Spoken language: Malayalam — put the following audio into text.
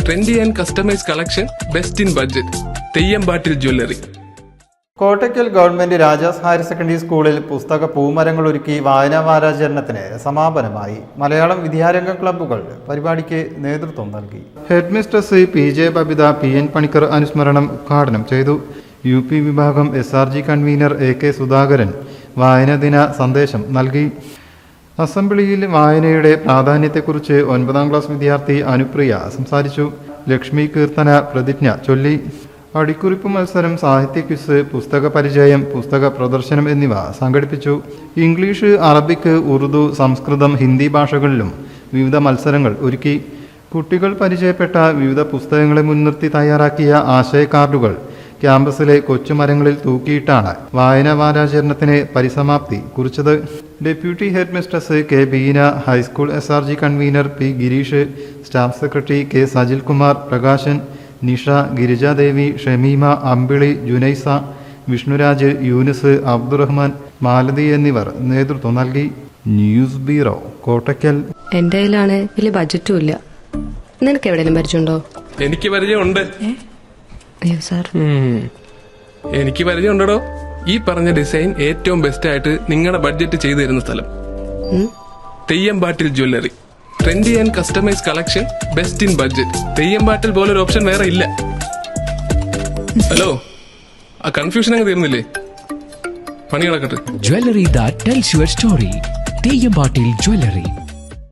Trendy and customise collection, best in budget. തെയ്യമ്പാട്ടിൽ jewellery. Kottakkal government Rajas higher secondary സ്കൂളിൽ പുസ്തക പൂമരങ്ങൾ ഒരുക്കി വായനാ വാരാചരണത്തിന് സമാപനമായി. മലയാളം വിദ്യാരംഗം ക്ലബ്ബുകൾ പരിപാടിക്ക് നേതൃത്വം നൽകി. Head mistress PJ Babitha PN Panicker അനുസ്മരണം ഉദ്ഘാടനം ചെയ്തു. UP വിഭാഗം SRG കൺവീനർ AK സുധാകരൻ വായനാ ദിന സന്ദേശം നൽകി. അസംബ്ലിയിൽ വായനയുടെ പ്രാധാന്യത്തെക്കുറിച്ച് 9ാം ക്ലാസ് വിദ്യാർത്ഥി അനുപ്രിയ സംസാരിച്ചു. ലക്ഷ്മി കീർത്തന പ്രതിജ്ഞ ചൊല്ലി. അടിക്കുറിപ്പ് മത്സരം, സാഹിത്യ ക്വിസ്, പുസ്തക പരിചയം, പുസ്തക പ്രദർശനം എന്നിവ സംഘടിപ്പിച്ചു. ഇംഗ്ലീഷ്, അറബിക്, ഉറുദു, സംസ്കൃതം, ഹിന്ദി ഭാഷകളിലും വിവിധ മത്സരങ്ങൾ ഒരുക്കി. കുട്ടികൾ പരിചയപ്പെട്ട വിവിധ പുസ്തകങ്ങളെ മുൻനിർത്തി തയ്യാറാക്കിയ ആശയ കാർഡുകൾ ക്യാമ്പസിലെ കൊച്ചുമരങ്ങളിൽ തൂക്കിയിട്ടാണ് വായനാ വാരാചരണത്തിന് പരിസമാപ്തി കുറിച്ചത്. Deputy head mistress K Beena, high school SRG convener P Girish, staff secretary K Sajil Kumar, Prakashan, Nisha, Girijadevi, Shameema, Ambili, Junaisa, Vishnuraj, Yunis, Abdurahman, Malathi എന്നിവർ നേതൃത്വം നൽകി. News bureau, Kottakkal. എന്റെ കയ്യിലാണ് വലിയ ബഡ്ജറ്റും ഇല്ല. നിനക്ക് എവിടെയെങ്കിലും പരിചയമുണ്ടോ? എനിക്ക് പരിചയമുണ്ട്. അയ്യോ സാർ, എനിക്ക് പരിചയമുണ്ടോ. ഈ പറഞ്ഞ ഡിസൈൻ ഏറ്റവും ബെസ്റ്റ് ആയിട്ട് നിങ്ങളുടെ ബഡ്ജറ്റ് ചെയ്തു തരുന്ന സ്ഥലം തെയ്യമ്പാട്ടിൽ jewellery. Trendy and customise collection, best in budget. തെയ്യമ്പാട്ടിൽ പോലൊരു ഓപ്ഷൻ വേറെ ഇല്ല. ഹലോ, ആ കൺഫ്യൂഷൻ അങ്ങ് തീർന്നില്ലേ? പണി നടക്കട്ടെ. Jewelry that tells your story. തെയ്യമ്പാട്ടിൽ jewellery.